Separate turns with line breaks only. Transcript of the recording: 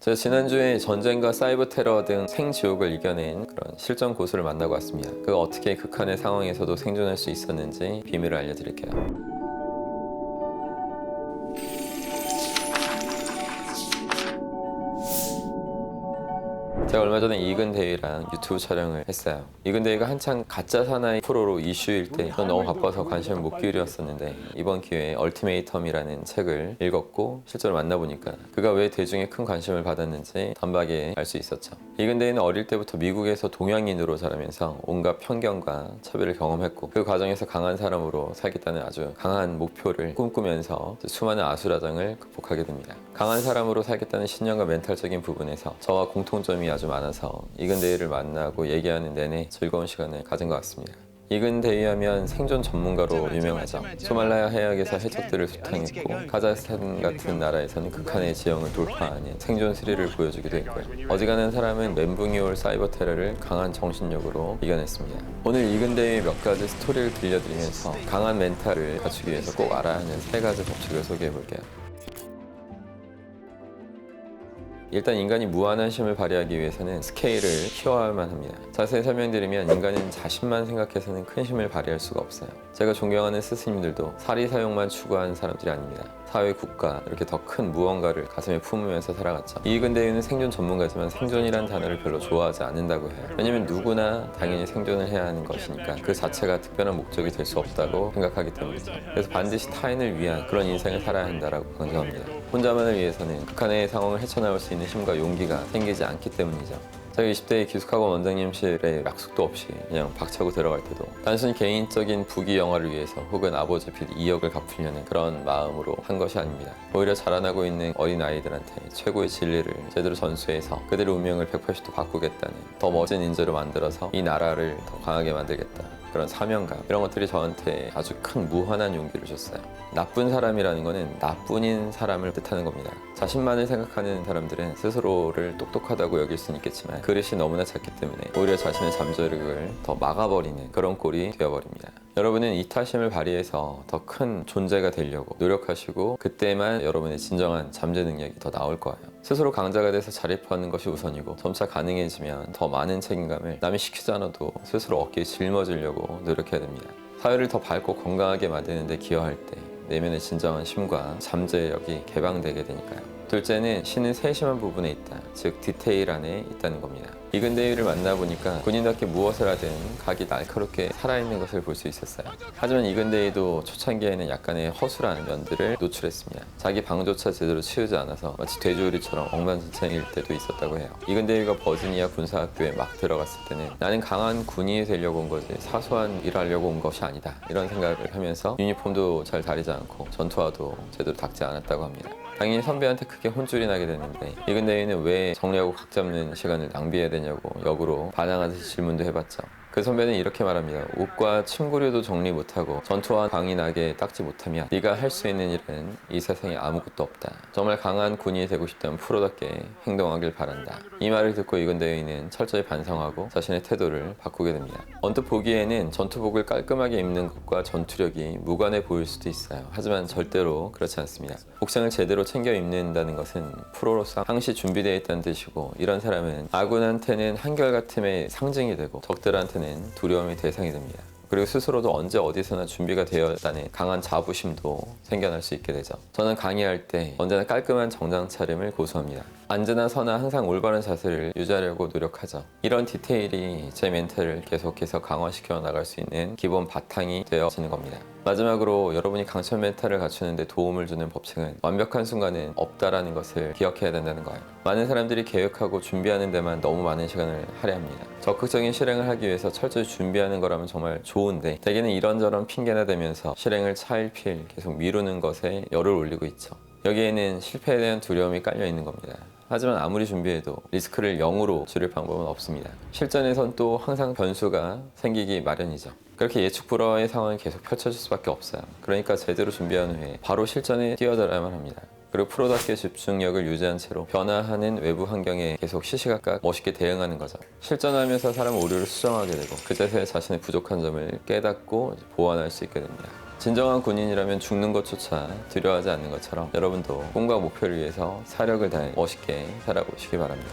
제가 지난주에 전쟁과 사이버 테러 등 생지옥을 이겨낸 그런 실전 고수를 만나고 왔습니다. 그가 어떻게 극한의 상황에서도 생존할 수 있었는지 비밀을 알려드릴게요. 제가 얼마 전에 이근대위랑 유튜브 촬영을 했어요. 이근대위가 한창 가짜 사나이 프로로 이슈일 때 전 너무 바빠서 관심을 못 기울였었는데 이번 기회에 얼티메이텀이라는 책을 읽었고 실제로 만나보니까 그가 왜 대중의 큰 관심을 받았는지 단박에 알 수 있었죠. 이근대위는 어릴 때부터 미국에서 동양인으로 자라면서 온갖 편견과 차별을 경험했고 그 과정에서 강한 사람으로 살겠다는 아주 강한 목표를 꿈꾸면서 수많은 아수라장을 극복하게 됩니다. 강한 사람으로 살겠다는 신념과 멘탈적인 부분에서 저와 공통점이 아주 많아서 이근대위를 만나고 얘기하는 내내 즐거운 시간을 가진 것 같습니다. 이근대위 하면 생존 전문가로 유명하죠. 소말라야 해역에서 해적들을 소탕했고 카자흐스탄 같은 나라에서는 극한의 지형을 돌파하는 생존 스릴을 보여주기도 했고요. 어지간한 사람은 멘붕이 올 사이버 테러를 강한 정신력으로 이겨냈습니다. 오늘 이근대위의 몇 가지 스토리를 들려드리면서 강한 멘탈을 갖추기 위해서 꼭 알아야 하는 3가지 법칙을 소개해 볼게요. 일단 인간이 무한한 힘을 발휘하기 위해서는 스케일을 키워야만 합니다. 자세히 설명드리면 인간은 자신만 생각해서는 큰 힘을 발휘할 수가 없어요. 제가 존경하는 스승님들도 사리 사욕만 추구한 사람들이 아닙니다. 사회, 국가 이렇게 더 큰 무언가를 가슴에 품으면서 살아갔죠. 이근대위는 생존 전문가지만 생존이란 단어를 별로 좋아하지 않는다고 해요. 왜냐면 누구나 당연히 생존을 해야 하는 것이니까 그 자체가 특별한 목적이 될 수 없다고 생각하기 때문이죠. 그래서 반드시 타인을 위한 그런 인생을 살아야 한다고 강조합니다. 혼자만을 위해서는 극한의 상황을 헤쳐나올 수 있는 힘과 용기가 생기지 않기 때문이죠. 제가 20대에 기숙학원 원장님실에 약속도 없이 그냥 박차고 들어갈 때도 단순히 개인적인 부귀 영화를 위해서 혹은 아버지 빚 2억을 갚으려는 그런 마음으로 한 것이 아닙니다. 오히려 자라나고 있는 어린 아이들한테 최고의 진리를 제대로 전수해서 그들의 운명을 180도 바꾸겠다는 더 멋진 인재로 만들어서 이 나라를 더 강하게 만들겠다. 그런 사명감 이런 것들이 저한테 아주 큰 무한한 용기를 줬어요. 나쁜 사람이라는 거는 나뿐인 사람을 뜻하는 겁니다. 자신만을 생각하는 사람들은 스스로를 똑똑하다고 여길 수는 있겠지만 그릇이 너무나 작기 때문에 오히려 자신의 잠재력을 더 막아버리는 그런 꼴이 되어버립니다. 여러분은 이타심을 발휘해서 더 큰 존재가 되려고 노력하시고 그때만 여러분의 진정한 잠재 능력이 더 나올 거예요. 스스로 강자가 돼서 자립하는 것이 우선이고 점차 가능해지면 더 많은 책임감을 남이 시키지 않아도 스스로 어깨에 짊어지려고 노력해야 됩니다. 사회를 더 밝고 건강하게 만드는 데 기여할 때 내면의 진정한 힘과 잠재력이 개방되게 되니까요. 둘째는 신은 세심한 부분에 있다, 즉 디테일 안에 있다는 겁니다. 이근대위를 만나보니까 군인답게 무엇을 하든 각이 날카롭게 살아있는 것을 볼 수 있었어요. 하지만 이근대위도 초창기에는 약간의 허술한 면들을 노출했습니다. 자기 방조차 제대로 치우지 않아서 마치 돼지우리처럼 엉망진창일 때도 있었다고 해요. 이근대위가 버지니아 군사학교에 막 들어갔을 때는 나는 강한 군인이 되려고 온 거지 사소한 일을 하려고 온 것이 아니다, 이런 생각을 하면서 유니폼도 잘 다리지 않고 전투화도 제대로 닦지 않았다고 합니다. 당연히 선배한테 크게 혼쭐이 나게 됐는데 이근대위는 왜 정리하고 각 잡는 시간을 낭비해야 되냐고 역으로 반항하듯이 질문도 해봤죠. 그 선배는 이렇게 말합니다. 옷과 침구류도 정리 못하고 전투와 강인하게 닦지 못하면 네가 할 수 있는 일은 이 세상에 아무것도 없다. 정말 강한 군인이 되고 싶다면 프로답게 행동하길 바란다. 이 말을 듣고 이근대위는 철저히 반성하고 자신의 태도를 바꾸게 됩니다. 언뜻 보기에는 전투복을 깔끔하게 입는 것과 전투력이 무관해 보일 수도 있어요. 하지만 절대로 그렇지 않습니다. 복장을 제대로 챙겨 입는다는 것은 프로로서 항시 준비되어 있다는 뜻이고 이런 사람은 아군한테는 한결같음의 상징이 되고 적들한테는 두려움의 대상이 됩니다. 그리고 스스로도 언제 어디서나 준비가 되어 있다는 강한 자부심도 생겨날 수 있게 되죠. 저는 강의할 때 언제나 깔끔한 정장 차림을 고수합니다. 앉으나 서나 항상 올바른 자세를 유지하려고 노력하죠. 이런 디테일이 제 멘탈을 계속해서 강화시켜 나갈 수 있는 기본 바탕이 되어지는 겁니다. 마지막으로 여러분이 강철 멘탈을 갖추는 데 도움을 주는 법칙은 완벽한 순간은 없다라는 것을 기억해야 된다는 거예요. 많은 사람들이 계획하고 준비하는 데만 너무 많은 시간을 할애합니다. 적극적인 실행을 하기 위해서 철저히 준비하는 거라면 정말 좋은데 대개는 이런저런 핑계나 대면서 실행을 차일피일 계속 미루는 것에 열을 올리고 있죠. 여기에는 실패에 대한 두려움이 깔려 있는 겁니다. 하지만 아무리 준비해도 리스크를 0으로 줄일 방법은 없습니다. 실전에선 또 항상 변수가 생기기 마련이죠. 그렇게 예측 불허의 상황이 계속 펼쳐질 수밖에 없어요. 그러니까 제대로 준비한 후에 바로 실전에 뛰어들어야만 합니다. 그리고 프로답게 집중력을 유지한 채로 변화하는 외부 환경에 계속 시시각각 멋있게 대응하는 거죠. 실전하면서 사람은 오류를 수정하게 되고 그제서야 자신의 부족한 점을 깨닫고 보완할 수 있게 됩니다. 진정한 군인이라면 죽는 것조차 두려워하지 않는 것처럼 여러분도 꿈과 목표를 위해서 사력을 다해 멋있게 살아보시기 바랍니다.